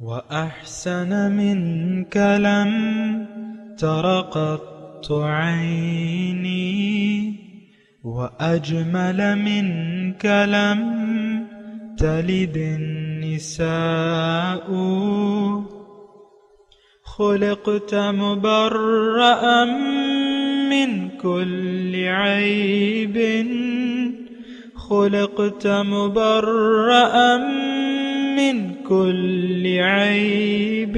وأحسن منك لم تر قط عيني وأجمل منك لم تلد النساء خلقت مبرأ من كل عيب خلقت مبرأ من كل عيب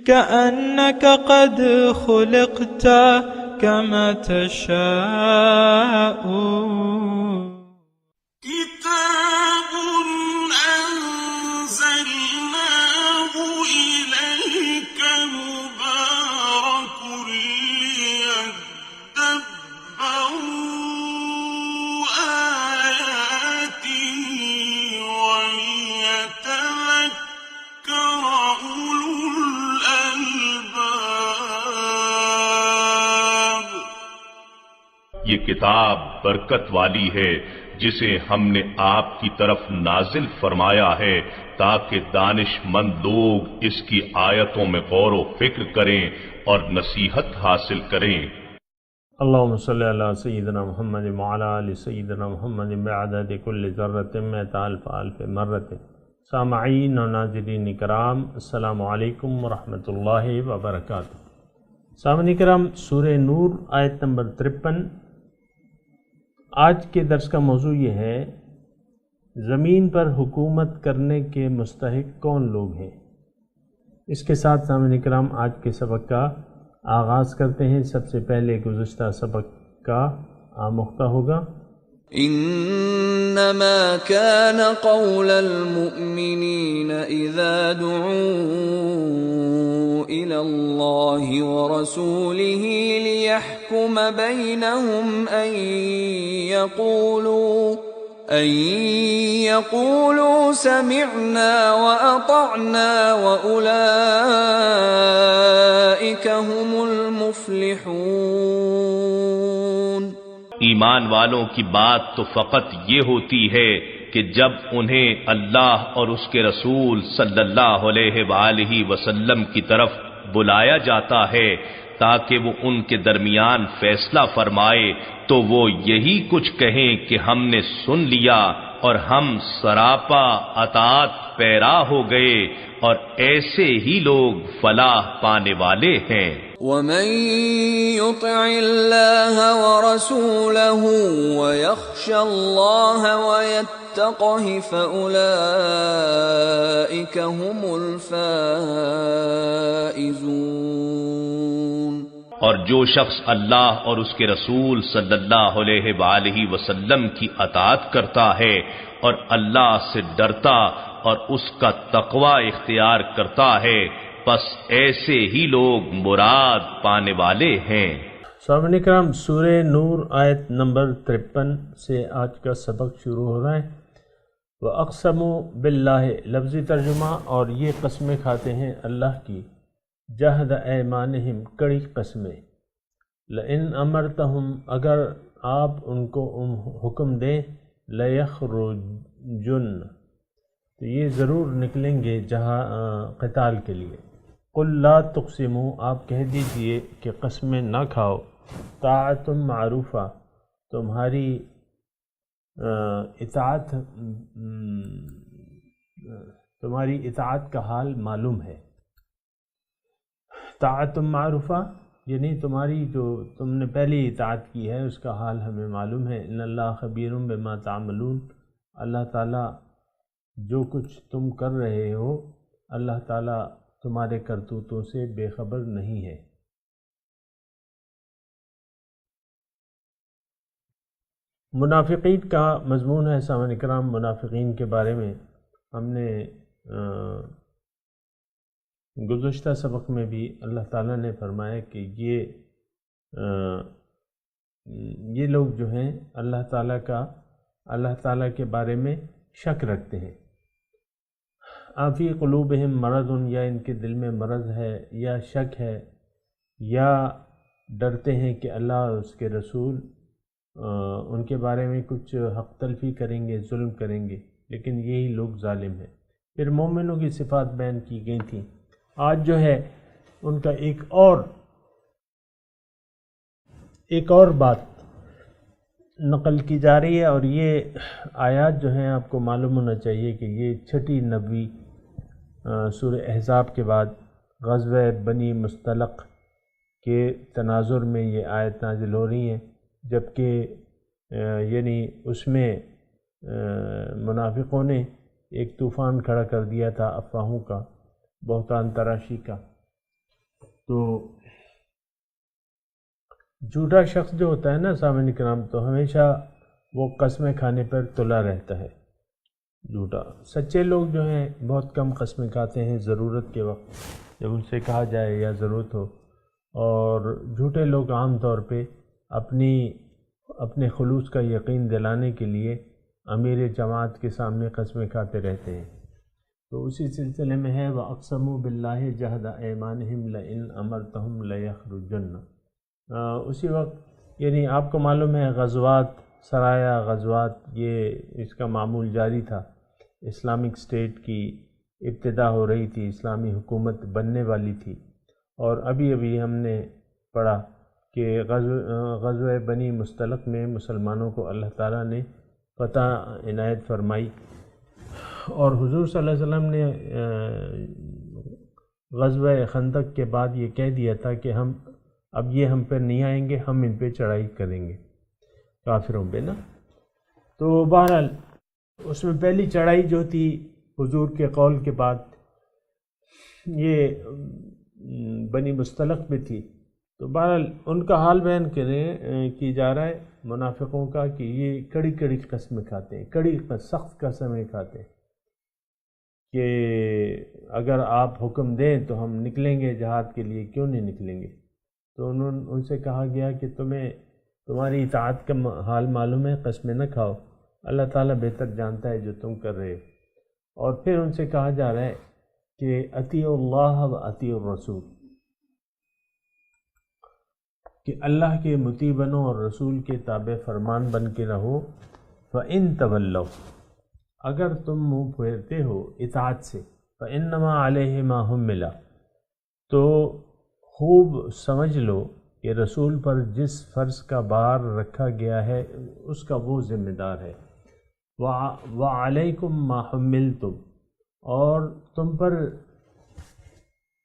كأنك قد خلقت كما تشاء كتاب أنزلناه إليك مبارك ليدبروا آياته وليتذكر أولو الألباب. یہ کتاب برکت والی ہے جسے ہم نے آپ کی طرف نازل فرمایا ہے تاکہ دانش مند لوگ اس کی آیتوں میں غور و فکر کریں اور نصیحت حاصل کریں. اللہم صلی علی سیدنا محمد وعلی آل سیدنا محمد بعدد کل ذرۃ مئۃ الف الف مرۃ. سامعین و ناظرین کرام، السلام علیکم ورحمۃ اللہ وبرکاتہ. سامعین کرام، سورہ نور آیت نمبر 53. آج کے درس کا موضوع یہ ہے زمین پر حکومت کرنے کے مستحق کون لوگ ہیں. اس کے ساتھ سامعین کرام آج کے سبق کا آغاز کرتے ہیں. سب سے پہلے گزشتہ سبق کا آموختہ ہوگا. انما كان قول المؤمنين اذا دعوا الى الله ورسوله ليحكم بينهم ان يقولوا سمعنا واطعنا واولئك هم المفلحون. ایمان والوں کی بات تو فقط یہ ہوتی ہے کہ جب انہیں اللہ اور اس کے رسول صلی اللہ علیہ وآلہ وسلم کی طرف بلایا جاتا ہے تاکہ وہ ان کے درمیان فیصلہ فرمائے تو وہ یہی کچھ کہیں کہ ہم نے سن لیا اور ہم سراپا اطاعت پیرا ہو گئے، اور ایسے ہی لوگ فلاح پانے والے ہیں. ومن يطع الله ورسوله ويخشى الله ويتقه فأولئك هم الفائزون. اور جو شخص اللہ اور اس کے رسول صلی اللہ علیہ وآلہ وسلم کی اطاعت کرتا ہے اور اللہ سے ڈرتا اور اس کا تقوی اختیار کرتا ہے، پس ایسے ہی لوگ مراد پانے والے ہیں. سامعین کرام، سورہ نور آیت نمبر 53 سے آج کا سبق شروع ہو رہا ہے. وَأَقْسَمُوا بِاللَّهِ لفظی ترجمہ، اور یہ قسمیں کھاتے ہیں اللہ کی، جہد ایمانہم کڑی قسمیں. لئن امرتہم اگر آپ ان کو حکم دیں، لیخرجن تو یہ ضرور نکلیں گے جہاں قتال کے لیے. قل لا تقسموا آپ کہہ دیجئے کہ قسمیں نہ کھاؤ. طاعت معروفہ تمہاری اطاعت کا حال معلوم ہے. طاعت معروفہ یعنی تمہاری جو تم نے پہلی اطاعت کی ہے اس کا حال ہمیں معلوم ہے. ان اللہ خبیر بما تعملون، اللہ تعالیٰ جو کچھ تم کر رہے ہو اللہ تعالیٰ تمہارے کرتوتوں سے بے خبر نہیں ہے. منافقین کا مضمون ہے. سامعین کرام، منافقین کے بارے میں ہم نے گزشتہ سبق میں بھی اللہ تعالیٰ نے فرمایا کہ یہ لوگ جو ہیں اللہ تعالیٰ کے بارے میں شک رکھتے ہیں. آفی قلوبہم مرض، یا ان کے دل میں مرض ہے یا شک ہے یا ڈرتے ہیں کہ اللہ اور اس کے رسول ان کے بارے میں کچھ حق تلفی کریں گے، ظلم کریں گے، لیکن یہی لوگ ظالم ہیں. پھر مومنوں کی صفات بیان کی گئی تھیں۔ آج جو ہے ان کا ایک اور بات نقل کی جا رہی ہے، اور یہ آیات جو ہیں آپ کو معلوم ہونا چاہیے کہ یہ چھٹی نبوی سورہ احزاب کے بعد غزوہ بنی مصطلق کے تناظر میں یہ آیت نازل ہو رہی ہیں، جبکہ یعنی اس میں منافقوں نے ایک طوفان کھڑا کر دیا تھا افواہوں کا، بہتان تراشی کا۔ تو جھوٹا شخص جو ہوتا ہے نا سامعین کرام، تو ہمیشہ وہ قسمیں کھانے پر تلا رہتا ہے۔ جھوٹا سچے لوگ جو ہیں بہت کم قسمیں کھاتے ہیں ضرورت کے وقت، جب ان سے کہا جائے یا ضرورت ہو، اور جھوٹے لوگ عام طور پہ اپنے خلوص کا یقین دلانے کے لیے امیر جماعت کے سامنے قسمیں کھاتے رہتے ہیں۔ تو اسی سلسلے میں ہے وَأَقْسَمُوا بِاللَّهِ جَهْدَ أَيْمَانِهِمْ لَئِنْ أَمَرْتَهُمْ لَيَخْرُجُنَّ۔ اسی وقت یعنی آپ کو معلوم ہے غزوات، سرایا غزوات، یہ اس کا معمول جاری تھا۔ اسلامک اسٹیٹ کی ابتدا ہو رہی تھی، اسلامی حکومت بننے والی تھی، اور ابھی ہم نے پڑھا کہ غزوہ بنی مصطلق میں مسلمانوں کو اللہ تعالیٰ نے فتح عنایت فرمائی، اور حضور صلی اللہ علیہ وسلم نے غزوہ خندق کے بعد یہ کہہ دیا تھا کہ اب یہ ہم پہ نہیں آئیں گے، ہم ان پہ چڑھائی کریں گے، کافروں پہ نا۔ تو بہرحال اس میں پہلی چڑھائی جو تھی حضور کے قول کے بعد یہ بنی مصطلق میں تھی۔ تو بہرحال ان کا حال بیان کی جا رہا ہے منافقوں کا کہ یہ کڑی کڑی قسمیں کھاتے ہیں، سخت قسمیں کھاتے ہیں کہ اگر آپ حکم دیں تو ہم نکلیں گے جہاد کے لیے، کیوں نہیں نکلیں گے؟ تو ان سے کہا گیا کہ تمہاری اطاعت کا حال معلوم ہے، قسمیں نہ کھاؤ، اللہ تعالیٰ بہتر جانتا ہے جو تم کر رہے ہو۔ اور پھر ان سے کہا جا رہا ہے کہ اطیعوا اللہ و اطیعوا الرسول، کہ اللہ کے مطیع بنو اور رسول کے تابع فرمان بن کے رہو۔ فَإِن تَوَلَّوْا، اگر تم منہ پھیرتے ہو اطاعت سے، فَإِنَّمَا عَلَيْهِ مَا حُمِّلَ، تو خوب سمجھ لو کہ رسول پر جس فرض کا بار رکھا گیا ہے اس کا وہ ذمہ دار ہے۔ وَعَلَيْكُمْ مَا حُمِّلْتُمْ، اور تم پر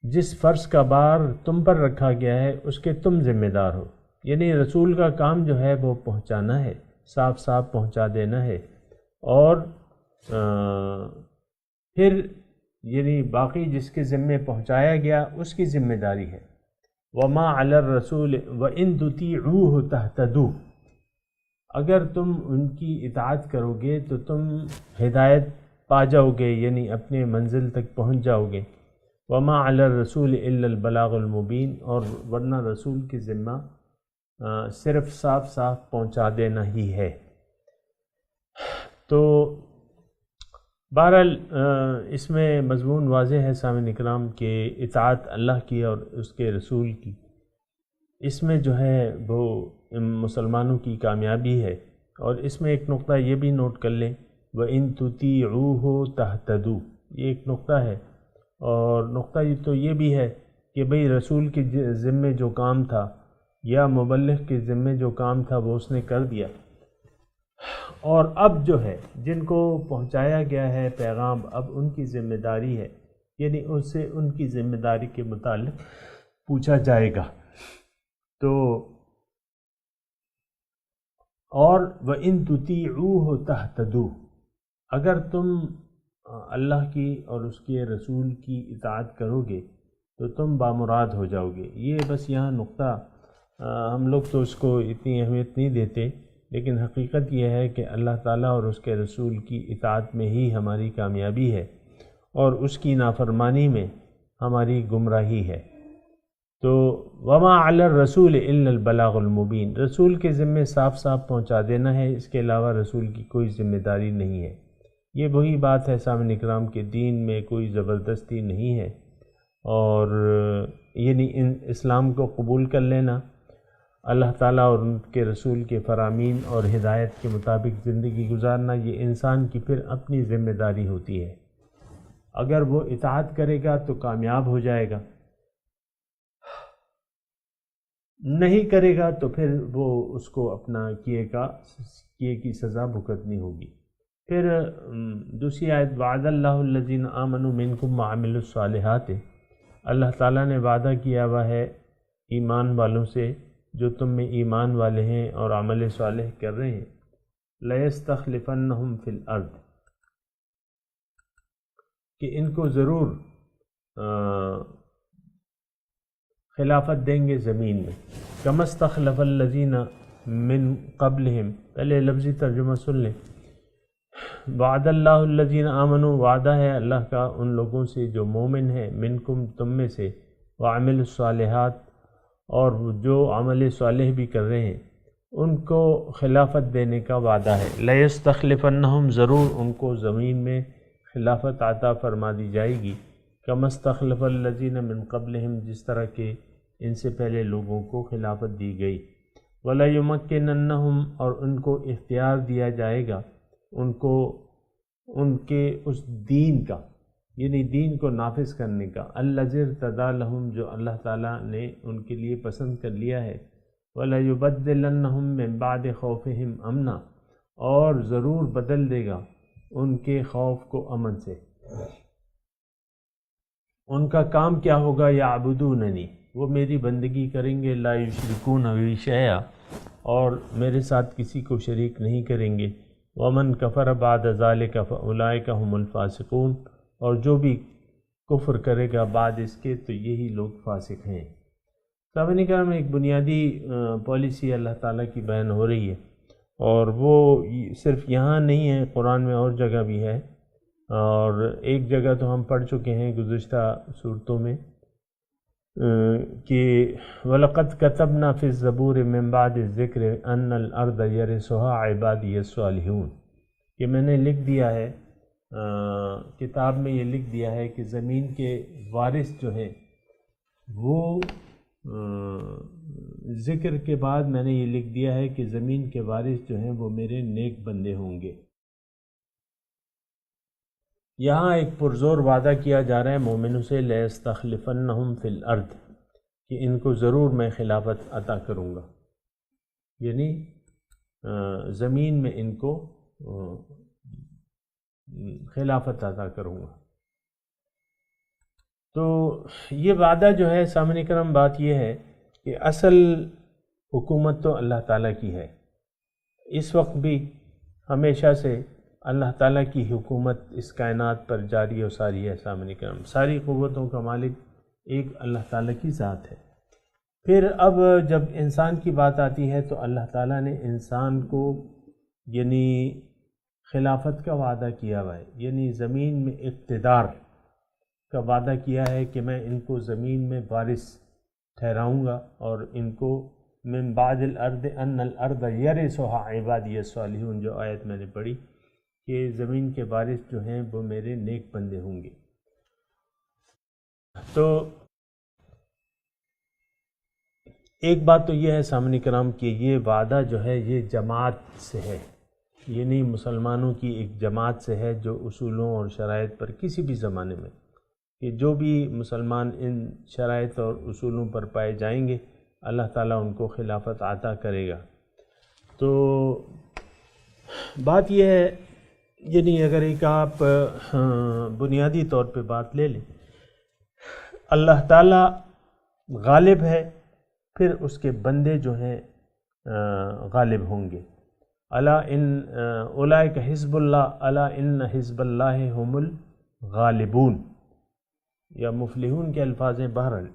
جس فرض کا بار تم پر رکھا گیا ہے اس کے تم ذمہ دار ہو۔ یعنی رسول کا کام جو ہے وہ پہنچانا ہے، صاف صاف پہنچا دینا ہے، اور پھر یعنی باقی جس کے ذمے پہنچایا گیا اس کی ذمہ داری ہے۔ وَمَا عَلَى الرَّسُولِ وَإِن تُطِيعُوهُ تَهْتَدُوا، اگر تم ان کی اطاعت کرو گے تو تم ہدایت پا جاؤ گے، یعنی اپنے منزل تک پہنچ جاؤ گے۔ وَمَا عَلَى الرَّسُولِ إِلَّا الْبَلَاغُ الْمُبِينُ، اور ورنہ رسول کی ذمہ صرف صاف صاف پہنچا دینا ہی ہے۔ تو بہرحال اس میں مضمون واضح ہے سامعین اکرام کہ اطاعت اللہ کی اور اس کے رسول کی، اس میں جو ہے وہ مسلمانوں کی کامیابی ہے۔ اور اس میں ایک نقطہ یہ بھی نوٹ کر لیں، وَإِن تُطِيعُوهُ تَهْتَدُوا، یہ ایک نقطہ ہے۔ اور نقطہ تو یہ بھی ہے کہ بھئی رسول کے ذمے جو کام تھا یا مبلغ کے ذمے جو کام تھا وہ اس نے کر دیا، اور اب جو ہے جن کو پہنچایا گیا ہے پیغام، اب ان کی ذمہ داری ہے، یعنی اس سے ان کی ذمہ داری کے متعلق پوچھا جائے گا۔ تو اور وَإِن تُطِيعُوهُ تَهْتَدُوا، اگر تم اللہ کی اور اس کے رسول کی اطاعت کرو گے تو تم بامراد ہو جاؤ گے۔ یہ بس یہاں نقطہ ہم لوگ تو اس کو اتنی اہمیت نہیں دیتے، لیکن حقیقت یہ ہے کہ اللہ تعالیٰ اور اس کے رسول کی اطاعت میں ہی ہماری کامیابی ہے، اور اس کی نافرمانی میں ہماری گمراہی ہے۔ تو وما علی الرسول الا البلاغ المبین، رسول کے ذمے صاف صاف پہنچا دینا ہے، اس کے علاوہ رسول کی کوئی ذمہ داری نہیں ہے۔ یہ وہی بات ہے سامعین اکرام کے دین میں کوئی زبردستی نہیں ہے، اور یعنی اسلام کو قبول کر لینا، اللہ تعالیٰ اور ان کے رسول کے فرامین اور ہدایت کے مطابق زندگی گزارنا، یہ انسان کی پھر اپنی ذمہ داری ہوتی ہے۔ اگر وہ اطاعت کرے گا تو کامیاب ہو جائے گا، نہیں کرے گا تو پھر وہ اس کو اپنا کیے کی سزا بھگتنی ہوگی۔ پھر دوسری آیت وعد اللہ الذین آمنوا منکم وعملوا الصالحات، اللہ تعالیٰ نے وعدہ کیا ہوا ہے ایمان والوں سے جو تم میں ایمان والے ہیں اور عمل صالح کر رہے ہیں، لَيَسْتَخْلِفَنَّهُمْ فِي الْأَرْضِ، کہ ان کو ضرور خلافت دیں گے زمین میں، كَمَا اسْتَخْلَفَ الَّذِينَ مِن قَبْلِهِمْ، پہلے لفظی ترجمہ سن لیں۔ وعد اللہ الذین آمنوا، وعدہ ہے اللہ کا ان لوگوں سے جو مومن ہیں، منکم تم میں سے، وعمل الصالحات، اور جو عمل صالح بھی کر رہے ہیں، ان کو خلافت دینے کا وعدہ ہے۔ لَيَسْتَخْلِفَنَّهُمْ، ضرور ان کو زمین میں خلافت عطا فرما دی جائے گی، كَمَا اسْتَخْلَفَ الَّذِينَ مِن قَبْلِهِمْ، جس طرح کہ ان سے پہلے لوگوں کو خلافت دی گئی۔ وَلَيُمَكِّنَنَّهُمْ، اور ان کو اختیار دیا جائے گا، ان کو ان کے اس دین کا، یعنی دین کو نافذ کرنے کا، الَّذِي ارْتَضَىٰ لَهُمْ، جو اللہ تعالیٰ نے ان کے لیے پسند کر لیا ہے۔ وَلَيُبَدِّلَنَّهُمْ مِن بَعْدِ خَوْفِهِمْ أَمْنًا، اور ضرور بدل دے گا ان کے خوف کو امن سے۔ ان کا کام کیا ہوگا؟ یعبدوننی، وہ میری بندگی کریں گے، لا یشرکون بی شیئا، اور میرے ساتھ کسی کو شریک نہیں کریں گے۔ ومن کفر بعد ذلک فاولئک هم الفاسقون، اور جو بھی کفر کرے گا بعد اس کے تو یہی لوگ فاسق ہیں۔ سامعین کرام، ایک بنیادی پالیسی اللہ تعالیٰ کی بیان ہو رہی ہے، اور وہ صرف یہاں نہیں ہے، قرآن میں اور جگہ بھی ہے، اور ایک جگہ تو ہم پڑھ چکے ہیں گزشتہ صورتوں میں کہ وَلَقَدْ كَتَبْنَا فِي الزَّبُورِ مِن بَعْدِ الذِّكْرِ أَنَّ الْأَرْضَ يَرِثُهَا عِبَادِيَ الصَّالِحُونَ، کہ میں نے لکھ دیا ہے، کتاب میں یہ لکھ دیا ہے کہ زمین کے وارث جو ہیں وہ ذکر کے بعد میں نے یہ لکھ دیا ہے کہ زمین کے وارث جو ہیں وہ میرے نیک بندے ہوں گے۔ یہاں ایک پرزور وعدہ کیا جا رہا ہے مومنوں سے، لَيَسْتَخْلِفَنَّهُمْ فِي الْأَرْضِ، کہ ان کو ضرور میں خلافت عطا کروں گا، یعنی زمین میں ان کو خلافت عطا کروں گا۔ تو یہ وعدہ جو ہے سامعین کرام، بات یہ ہے کہ اصل حکومت تو اللہ تعالیٰ کی ہے، اس وقت بھی ہمیشہ سے اللہ تعالیٰ کی حکومت اس کائنات پر جاری و ساری ہے۔ سامعین کرام، ساری قوتوں کا مالک ایک اللہ تعالیٰ کی ذات ہے۔ پھر اب جب انسان کی بات آتی ہے تو اللہ تعالیٰ نے انسان کو یعنی خلافت کا وعدہ کیا ہوا ہے، یعنی زمین میں اقتدار کا وعدہ کیا ہے کہ میں ان کو زمین میں وارث ٹھہراؤں گا، اور ان کو من بعد الارض ان الارض یرثها عبادی الصالحون، جو آیت میں نے پڑھی کہ زمین کے وارث جو ہیں وہ میرے نیک بندے ہوں گے۔ تو ایک بات تو یہ ہے سامعین کرام کہ یہ وعدہ جو ہے یہ جماعت سے ہے، یعنی مسلمانوں کی ایک جماعت سے ہے جو اصولوں اور شرائط پر کسی بھی زمانے میں، کہ جو بھی مسلمان ان شرائط اور اصولوں پر پائے جائیں گے اللہ تعالیٰ ان کو خلافت عطا کرے گا۔ تو بات یہ ہے، یعنی اگر ایک آپ بنیادی طور پہ بات لے لیں، اللہ تعالیٰ غالب ہے، پھر اس کے بندے جو ہیں غالب ہوں گے۔ الا ان اولئک حزب اللہ الا ان حزب اللہ هم الغالبون، یا مفلحون کے الفاظ ہیں بہرحال۔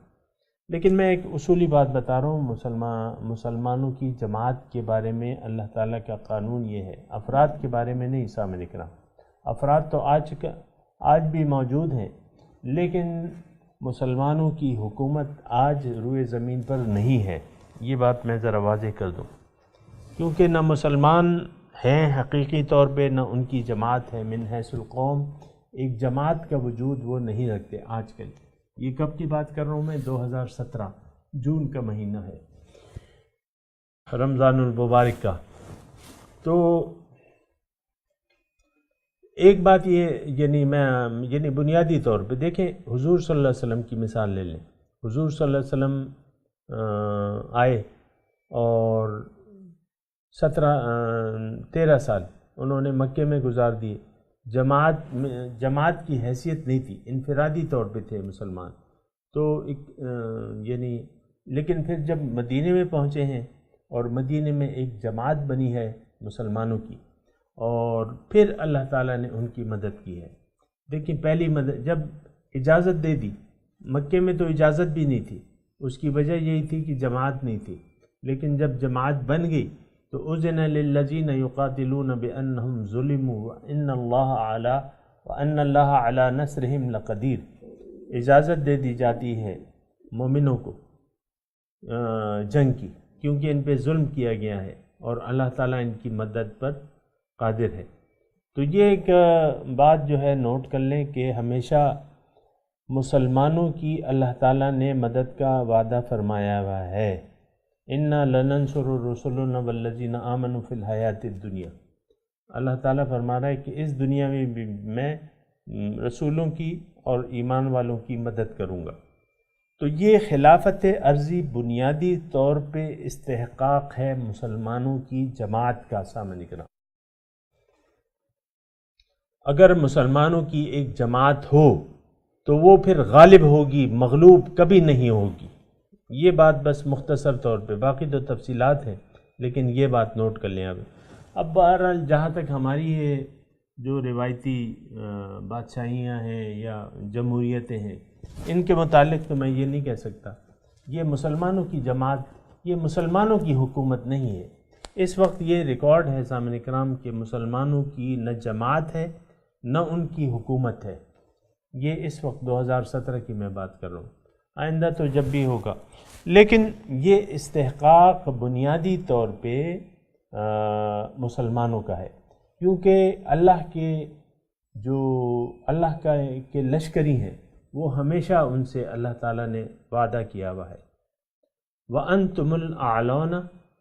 لیکن میں ایک اصولی بات بتا رہا ہوں، مسلمانوں کی جماعت کے بارے میں اللہ تعالیٰ کا قانون یہ ہے، افراد کے بارے میں نہیں۔ سامعین کرام، افراد تو آج بھی موجود ہیں، لیکن مسلمانوں کی حکومت آج روئے زمین پر نہیں ہے، یہ بات میں ذرا واضح کر دوں، کیونکہ نہ مسلمان ہیں حقیقی طور پہ، نہ ان کی جماعت ہے۔ من حیث القوم ایک جماعت کا وجود وہ نہیں رکھتے آج کل۔ یہ کب کی بات کر رہا ہوں میں؟ 2017 جون کا مہینہ ہے، رمضان المبارک کا۔ تو ایک بات یہ یعنی بنیادی طور پہ دیکھیں، حضور صلی اللہ علیہ وسلم کی مثال لے لیں. حضور صلی اللہ علیہ وسلم آئے اور 13 سال انہوں نے مکے میں گزار دیے. جماعت کی حیثیت نہیں تھی، انفرادی طور پہ تھے مسلمان. تو لیکن پھر جب مدینے میں پہنچے ہیں اور مدینے میں ایک جماعت بنی ہے مسلمانوں کی، اور پھر اللہ تعالیٰ نے ان کی مدد کی ہے. دیکھیں پہلی مدد جب اجازت دے دی، مکے میں تو اجازت بھی نہیں تھی، اس کی وجہ یہی تھی کہ جماعت نہیں تھی. لیکن جب جماعت بن گئی تو اذن للذین یقاتلون بانہم ظلموا وان اللہ علی نصرہم لقدیر. اجازت دے دی جاتی ہے مومنوں کو جنگ کی، کیونکہ ان پہ ظلم کیا گیا ہے اور اللہ تعالیٰ ان کی مدد پر قادر ہے. تو یہ ایک بات جو ہے نوٹ کر لیں کہ ہمیشہ مسلمانوں کی اللہ تعالیٰ نے مدد کا وعدہ فرمایا ہوا ہے. اِنَّا لَنَنْصُرُ رُسُلُنَا وَالَّذِينَ آمَنُوا فِي الْحَيَاةِ الدُّنْيَا. اللہ تعالیٰ فرما رہا ہے کہ اس دنیا میں بھی میں رسولوں کی اور ایمان والوں کی مدد کروں گا. تو یہ خلافت عرضی بنیادی طور پہ استحقاق ہے مسلمانوں کی جماعت کا. سامنے کرام، اگر مسلمانوں کی ایک جماعت ہو تو وہ پھر غالب ہوگی، مغلوب کبھی نہیں ہوگی. یہ بات بس مختصر طور پہ، باقی تو تفصیلات ہیں لیکن یہ بات نوٹ کر لیں. اب بہرحال جہاں تک ہماری یہ جو روایتی بادشاہیاں ہیں یا جمہوریتیں ہیں، ان کے متعلق تو میں یہ نہیں کہہ سکتا. یہ مسلمانوں کی جماعت، یہ مسلمانوں کی حکومت نہیں ہے. اس وقت یہ ریکارڈ ہے سامعین کرام کہ مسلمانوں کی نہ جماعت ہے نہ ان کی حکومت ہے. یہ اس وقت 2017 کی میں بات کر رہا ہوں، آئندہ تو جب بھی ہوگا. لیکن یہ استحقاق بنیادی طور پہ مسلمانوں کا ہے، کیونکہ اللہ کے لشکری ہیں، وہ ہمیشہ ان سے اللہ تعالیٰ نے وعدہ کیا ہوا ہے. وَأَنْتُمُ الْأَعْلَوْنَ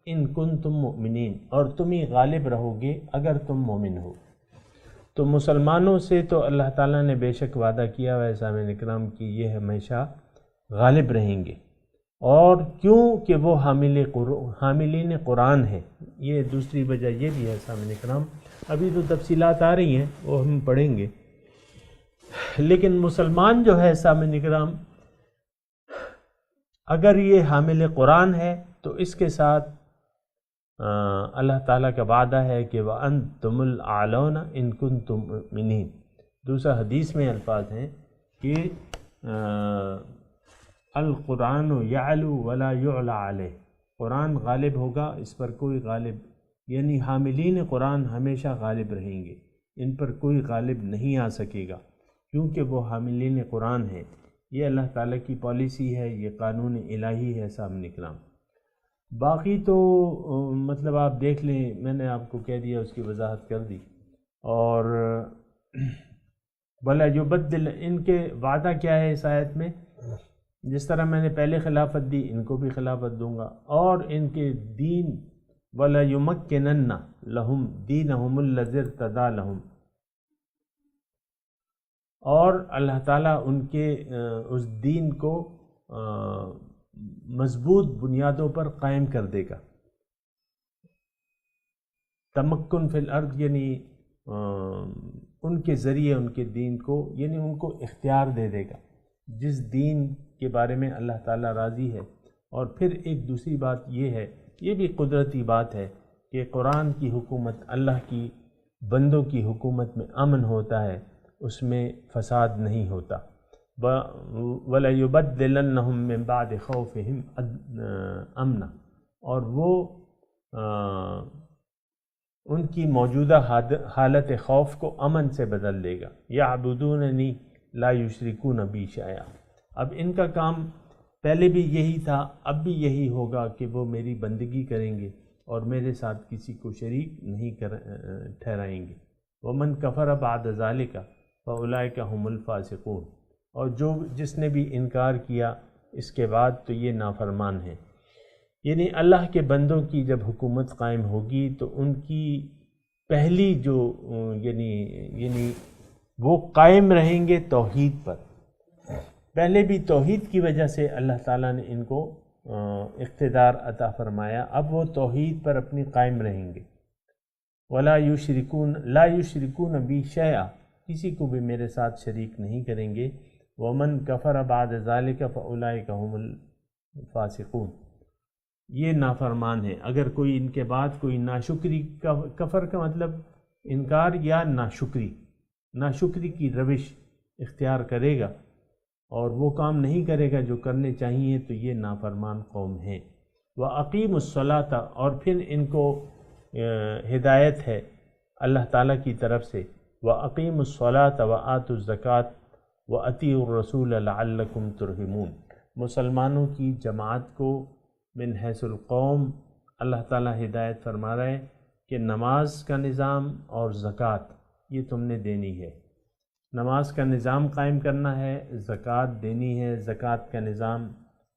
إِن كُنتُم مُؤْمِنِينَ، اور تم ہی غالب رہو گے اگر تم مومن ہو. تو مسلمانوں سے تو اللہ تعالیٰ نے بے شک وعدہ کیا ہوا ہے سامعین اکرام کی یہ ہمیشہ غالب رہیں گے. اور کیوں کہ وہ حاملین قرآن ہے. یہ دوسری وجہ یہ بھی ہے سامعین اکرام، ابھی تو تفصیلات آ رہی ہیں وہ ہم پڑھیں گے. لیکن مسلمان جو ہے سامعین اکرام، اگر یہ حامل قرآن ہے تو اس کے ساتھ اللہ تعالیٰ کا وعدہ ہے کہ وَأَنْتُمُ الْأَعْلَوْنَ إِن كُنتُم مُؤْمِنِينَ. دوسرا حدیث میں الفاظ ہیں کہ القرآن یعلو ولا یعلی علیہ، قرآن غالب ہوگا، اس پر کوئی غالب، یعنی حاملین قرآن ہمیشہ غالب رہیں گے، ان پر کوئی غالب نہیں آ سکے گا کیونکہ وہ حاملین قرآن ہیں. یہ اللہ تعالیٰ کی پالیسی ہے، یہ قانون الہی ہے سامنے کرام. باقی تو مطلب آپ دیکھ لیں، میں نے آپ کو کہہ دیا، اس کی وضاحت کر دی. اور بلا یبدل، ان کے وعدہ کیا ہے اس آیت میں، جس طرح میں نے پہلے خلافت دی ان کو بھی خلافت دوں گا، اور ان کے دین ولا یمکنن لہم دینہم الذی ارتضی لہم، اور اللہ تعالیٰ ان کے اس دین کو مضبوط بنیادوں پر قائم کر دے گا. تمکن فی الارض، یعنی ان کے ذریعے ان کے دین کو، یعنی ان کو اختیار دے دے گا جس دین کے بارے میں اللہ تعالیٰ راضی ہے. اور پھر ایک دوسری بات یہ ہے، یہ بھی قدرتی بات ہے کہ قرآن کی حکومت، اللہ کی بندوں کی حکومت میں امن ہوتا ہے، اس میں فساد نہیں ہوتا. وَلَيُبَدِّلَنَّهُم مِّن بَعْدِ خَوْفِهِمْ أَمْنًا، اور وہ ان کی موجودہ حالت خوف کو امن سے بدل دے گا. يَعْبُدُونَنِي لَا يُشْرِكُونَ بِي شَيْئًا. اب ان کا کام پہلے بھی یہی تھا، اب بھی یہی ہوگا کہ وہ میری بندگی کریں گے اور میرے ساتھ کسی کو شریک نہیں ٹھہرائیں گے. وَمَنْ كَفَرَ بَعْدَ ذَلِكَ فَأُولَئِكَ هُمُ الْفَاسِقُونَ. اور جس نے بھی انکار کیا اس کے بعد تو یہ نافرمان ہیں. یعنی اللہ کے بندوں کی جب حکومت قائم ہوگی تو ان کی پہلی جو یعنی وہ قائم رہیں گے توحید پر. پہلے بھی توحید کی وجہ سے اللہ تعالیٰ نے ان کو اقتدار عطا فرمایا، اب وہ توحید پر اپنی قائم رہیں گے. ولا یشرکون بی شیئا، کسی کو بھی میرے ساتھ شریک نہیں کریں گے. ومن کفر بعد ذالک فاولئک هم الفاسقون، یہ نافرمان ہے. اگر کوئی ان کے بعد کوئی ناشکری، کفر کا مطلب انکار یا ناشکری کی روش اختیار کرے گا اور وہ کام نہیں کرے گا جو کرنے چاہیے، تو یہ نافرمان قوم ہیں. وَأَقِيمُوا الصَّلَاةَ، اور پھر ان کو ہدایت ہے اللہ تعالیٰ کی طرف سے. وَأَقِيمُوا الصَّلَاةَ وَآتُوا الزَّكَاةَ وَأَطِيعُوا الرَّسُولَ لَعَلَّكُمْ تُرْحَمُونَ. مسلمانوں کی جماعت کو من حیث القوم اللہ تعالیٰ ہدایت فرما رہا ہے کہ نماز کا نظام اور زکوٰۃ یہ تم نے دینی ہے. نماز کا نظام قائم کرنا ہے، زکوٰۃ دینی ہے. زکوٰۃ کا نظام،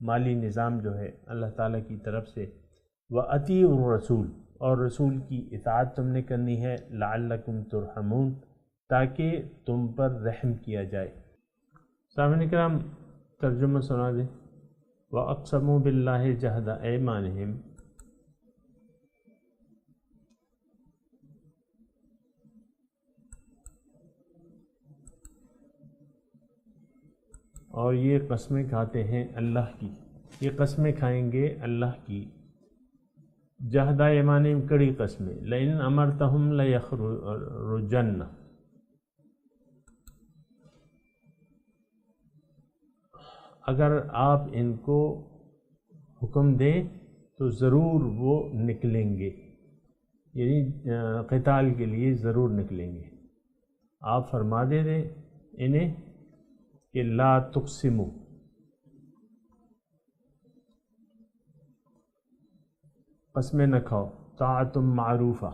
مالی نظام جو ہے اللہ تعالیٰ کی طرف سے. وَأَطِيعُوا الرَّسُولَ، اور رسول کی اطاعت تم نے کرنی ہے. لَعَلَّكُمْ تُرْحَمُونَ، تاکہ تم پر رحم کیا جائے. سامعین کرام، ترجمہ سنا دیں. وَأَقْسَمُوا بِاللَّهِ جَهْدَ أَيْمَانِهِمْ، اور یہ قسمیں کھاتے ہیں اللہ کی، یہ قسمیں کھائیں گے اللہ کی. جہد ایمانہم، کڑی قسمیں. لئن امرتہم لیخرجن، اگر آپ ان کو حکم دیں تو ضرور وہ نکلیں گے، یعنی قتال کے لیے ضرور نکلیں گے. آپ فرما دے دیں انہیں کہ لا تقسموا، قسمیں نہ کھاؤ. طاعت معروفہ،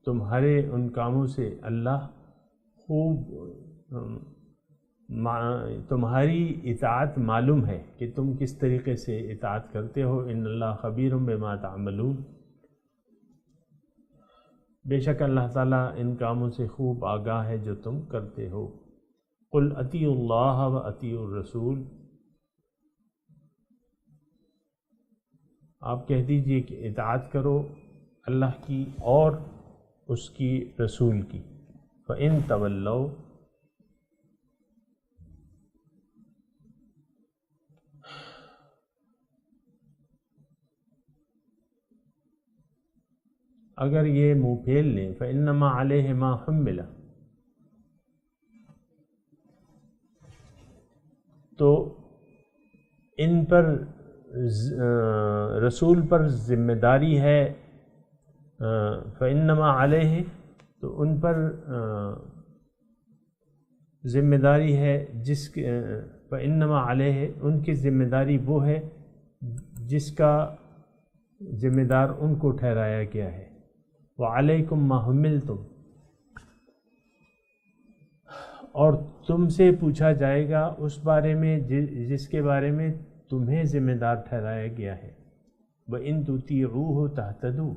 تمہارے ان کاموں سے اللہ خوب، تمہاری اطاعت معلوم ہے کہ تم کس طریقے سے اطاعت کرتے ہو. ان اللہ خبیر بما تعملون، بے شک اللہ تعالیٰ ان کاموں سے خوب آگاہ ہے جو تم کرتے ہو. قل اطیعوا اللہ و اطیعوا الرسول، آپ کہہ دیجئے کہ اطاعت کرو اللہ کی اور اس کی رسول کی. فَإِن تَوَلَّوْا، اگر یہ منہ پھیر لیں. فَإِنَّمَا عَلَيْهِ مَا حُمِّلَ، تو ان پر رسول پر ذمہ داری ہے. فَإِنَّمَا عَلَيْهِ، تو ان پر ذمہ داری ہے جس کے فَإِنَّمَا عَلَيْهِ، ان کی ذمہ داری وہ ہے جس کا ذمہ دار ان کو ٹھہرایا گیا ہے. وَعَلَيْكُمْ مَا حُمِّلْتُمْ، اور تم سے پوچھا جائے گا اس بارے میں جس کے بارے میں تمہیں ذمہ دار ٹھہرایا گیا ہے. وَإِن تُطِيعُوهُ تَهْتَدُوا،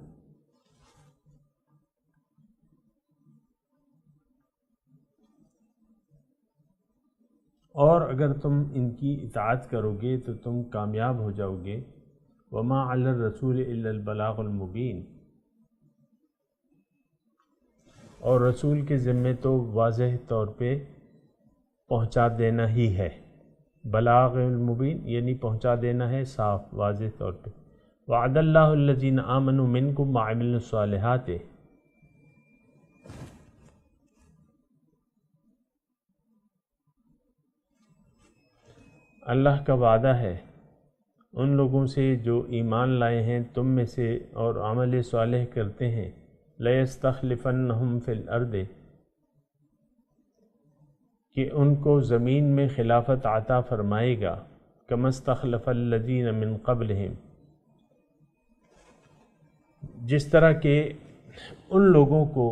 اور اگر تم ان کی اطاعت کرو گے تو تم کامیاب ہو جاؤ گے. وَمَا عَلَى الرَّسُولِ إِلَّا الْبَلَاغُ الْمُبِينُ، اور رسول کے ذمے تو واضح طور پہ پہنچا دینا ہی ہے. بلاغ المبین یعنی پہنچا دینا ہے صاف واضح طور پہ. وعد اللہ الذین آمنوا منکم وعملوا الصالحات، اللہ کا وعدہ ہے ان لوگوں سے جو ایمان لائے ہیں تم میں سے اور عمل صالح کرتے ہیں. لَيَسْتَخْلِفَنَّهُمْ فِي الْأَرْضِ، کہ ان کو زمین میں خلافت عطا فرمائے گا. كَمَا اسْتَخْلَفَ الَّذِينَ مِن قَبْلِهِمْ، جس طرح کہ ان لوگوں کو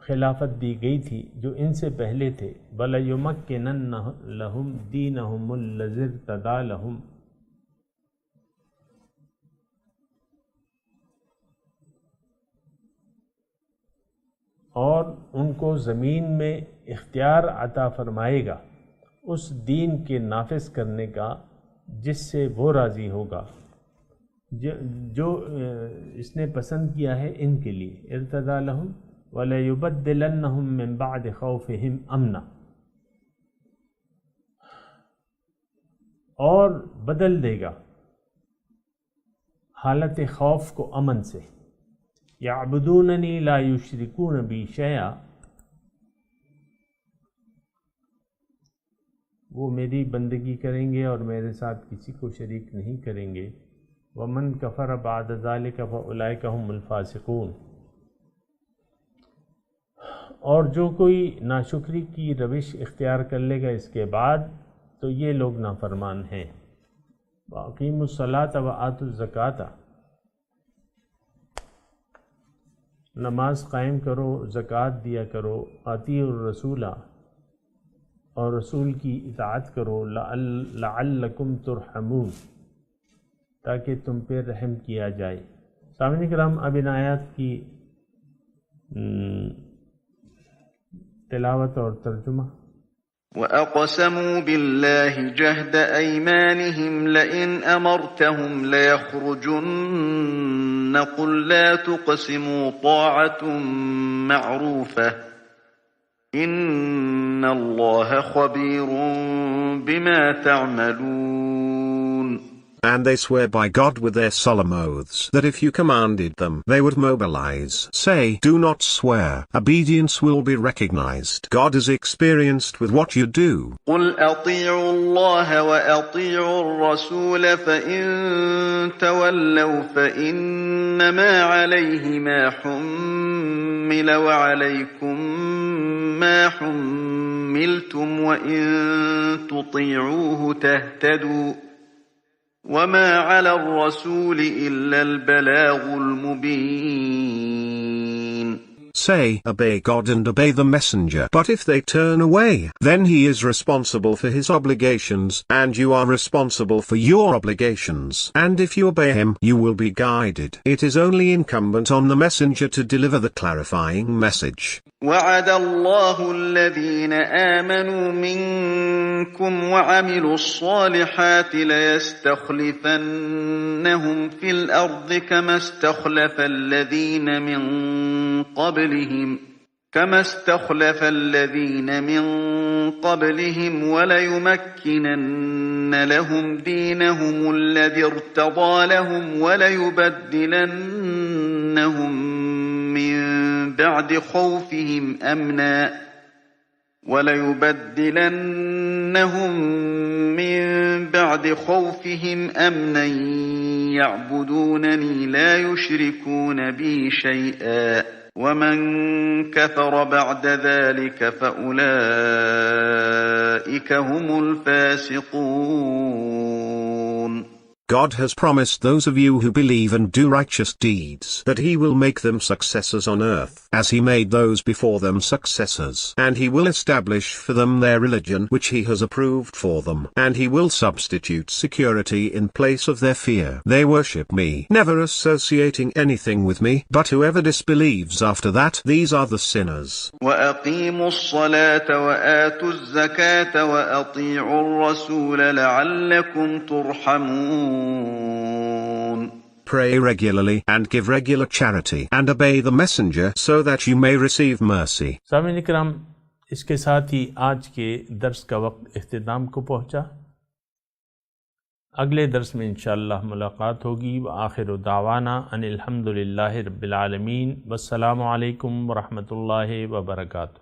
خلافت دی گئی تھی جو ان سے پہلے تھے. وَلَيُمَكِّنَنَّ لَهُمْ دِينَهُمُ الَّذِي ارْتَضَىٰ لَهُمْ، اور ان کو زمین میں اختیار عطا فرمائے گا اس دین کے نافذ کرنے کا جس سے وہ راضی ہوگا، جو اس نے پسند کیا ہے ان کے لیے۔ ارتضیٰ لہم وَلَيُبَدِّلَنَّهُم مِّن بَعْدِ خَوْفِهِمْ أَمْنًا، اور بدل دے گا حالت خوف کو امن سے۔ یعبدوننی لا یشرکون بی شیئا، وہ میری بندگی کریں گے اور میرے ساتھ کسی کو شریک نہیں کریں گے۔ ومن کفر بعد ذلک فاولئک هم الفاسقون، اور جو کوئی ناشکری کی روش اختیار کر لے گا اس کے بعد تو یہ لوگ نافرمان ہیں۔ وَأَقِیمُوا الصَّلَاةَ وَآتُوا الزَّکَاةَ، نماز قائم کرو، زکوٰۃ دیا کرو، اطیعوا الرسول، اور رسول کی اطاعت کرو، لعلکم ترحمون، تاکہ تم پہ رحم کیا جائے۔ سامعین کرام، اب ان آیات کی تلاوت اور ترجمہ۔ وَأَقْسَمُوا بِاللَّهِ جَهْدَ أَيْمَانِهِمْ لَئِنْ أَمَرْتَهُمْ لَيَخْرُجُنَّ قُلْ لَا تُقْسِمُوا طَاعَةٌ مَّعْرُوفَةٌ إِنَّ اللَّهَ خَبِيرٌ بِمَا تَعْمَلُونَ. And they swear by God with their solemn oaths that if you commanded them they would mobilize. Say, do not swear, obedience will be recognized. God is experienced with what you do. قُلْ أَطِيعُوا اللَّهَ وَأَطِيعُوا الرَّسُولَ فَإِن تَوَلَّوْا فَإِنَّمَا عَلَيْهِ مَا حُمِّلَ وَعَلَيْكُمْ مَا حُمِّلْتُمْ وَإِن تُطِيعُوهُ تَهْتَدُوا وَمَا عَلَى الرَّسُولِ إِلَّا الْبَلَاغُ الْمُبِينُ. Say, obey God and obey the messenger. But if they turn away, then he is responsible for his obligations, and you are responsible for your obligations. And if you obey him, you will be guided. It is only incumbent on the messenger to deliver the clarifying message. وَعَدَ اللَّهُ الَّذِينَ آمَنُوا مِنكُمْ وَعَمِلُوا الصَّالِحَاتِ لَيَسْتَخْلِفَنَّهُمْ فِي الْأَرْضِ كَمَا اسْتَخْلَفَ الَّذِينَ مِن قَبْلِهِمْ وَلَيُمَكِّنَنَّ لَهُمْ دِينَهُمُ الَّذِي ارْتَضَىٰ لَهُمْ وَلَيُبَدِّلَنَّهُم مِّن بَعْدِ خَوْفِهِمْ أَمْنًا يَعْبُدُونَنِي لَا يُشْرِكُونَ بِي شَيْئًا وَمَن كَفَرَ بَعْدَ ذَلِكَ فَأُولَئِكَ هُمُ الْفَاسِقُونَ. God has promised those of you who believe and do righteous deeds that he will make them successors on earth, as he made those before them successors. And he will establish for them their religion which he has approved for them. And he will substitute security in place of their fear. They worship me, never associating anything with me, but whoever disbelieves after that, these are the sinners. وَأَقِيمُوا الصَّلَاةَ وَآتُوا الزَّكَاةَ وَأَطِيعُوا الرَّسُولَ لَعَلَّكُمْ تُرْحَمُونَ. Pray regularly and give regular charity and obey the messenger so that you may receive mercy. سامعین اکرام، اس کے ساتھ ہی آج کے درس کا وقت اختتام کو پہنچا۔ اگلے درس میں انشاءاللہ ملاقات ہوگی۔ وآخر دعوانا ان الحمدللہ رب العالمین، والسلام علیکم ورحمۃ اللہ وبرکاتہ۔